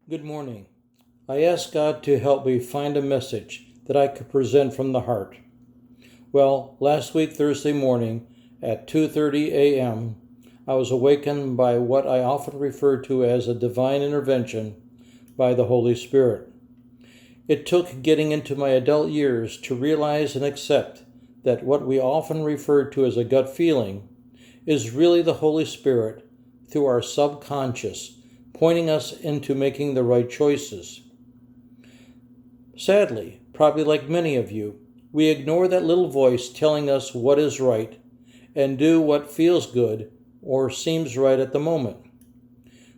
Good morning. I asked God to help me find a message that I could present from the heart. Well, last week, Thursday morning at 2:30 a.m., I was awakened by what I often refer to as a divine intervention by the Holy Spirit. It took getting into my adult years to realize and accept that what we often refer to as a gut feeling is really the Holy Spirit through our subconscious, pointing us into making the right choices. Sadly, probably like many of you, we ignore that little voice telling us what is right and do what feels good or seems right at the moment,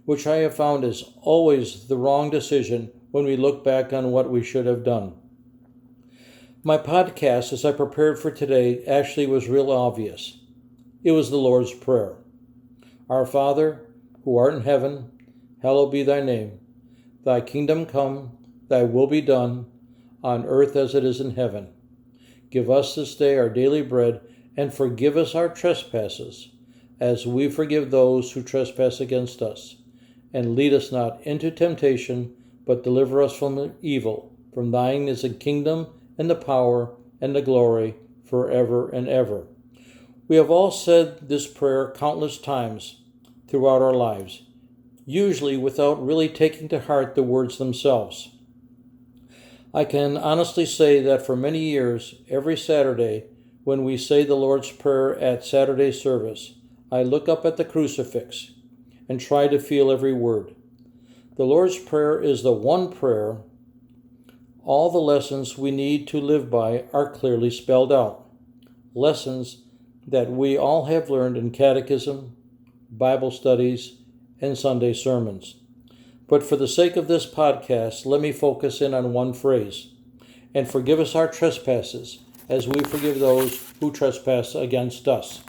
which I have found is always the wrong decision when we look back on what we should have done. My podcast, as I prepared for today, actually was real obvious. It was the Lord's Prayer. Our Father, who art in heaven, hallowed be thy name. Thy kingdom come, thy will be done, on earth as it is in heaven. Give us this day our daily bread, and forgive us our trespasses, as we forgive those who trespass against us. And lead us not into temptation, but deliver us from evil. For thine is the kingdom, and the power, and the glory, forever and ever. We have all said this prayer countless times throughout our lives, usually without really taking to heart the words themselves. I can honestly say that for many years, every Saturday, when we say the Lord's Prayer at Saturday service, I look up at the crucifix and try to feel every word. The Lord's Prayer is the one prayer. All the lessons we need to live by are clearly spelled out. Lessons that we all have learned in catechism, Bible studies, and Sunday sermons. But for the sake of this podcast, let me focus in on one phrase. And forgive us our trespasses, as we forgive those who trespass against us.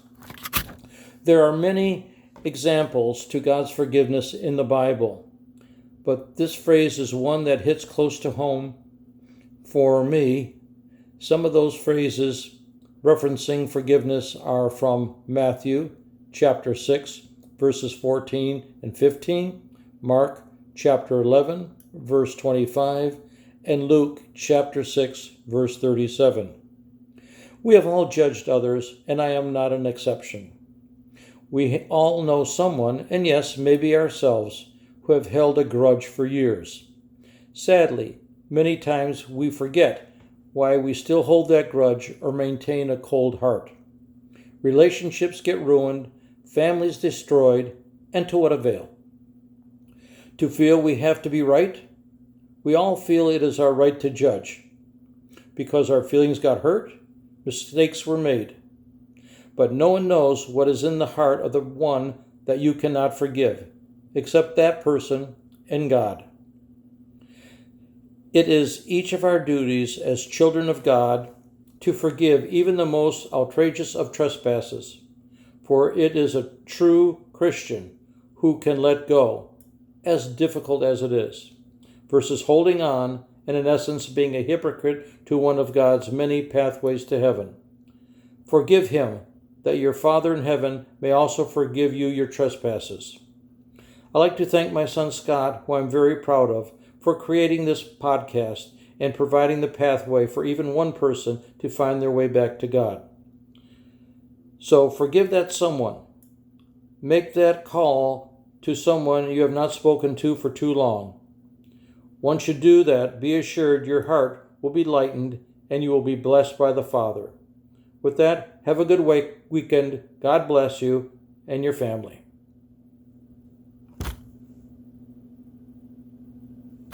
There are many examples to God's forgiveness in the Bible, but this phrase is one that hits close to home for me. Some of those phrases referencing forgiveness are from Matthew chapter 6, verses 14 and 15, Mark chapter 11, verse 25, and Luke chapter 6, verse 37. We have all judged others, and I am not an exception. We all know someone, and yes, maybe ourselves, who have held a grudge for years. Sadly, many times we forget why we still hold that grudge or maintain a cold heart. Relationships get ruined, families destroyed, and to what avail? To feel we have to be right? We all feel it is our right to judge. Because our feelings got hurt, mistakes were made. But no one knows what is in the heart of the one that you cannot forgive, except that person and God. It is each of our duties as children of God to forgive even the most outrageous of trespasses, for it is a true Christian who can let go, as difficult as it is, versus holding on and in essence being a hypocrite to one of God's many pathways to heaven. Forgive him, that your Father in heaven may also forgive you your trespasses. I'd like to thank my son Scott, who I'm very proud of, for creating this podcast and providing the pathway for even one person to find their way back to God. So forgive that someone. Make that call to someone you have not spoken to for too long. Once you do that, be assured your heart will be lightened and you will be blessed by the Father. With that, have a good weekend. God bless you and your family.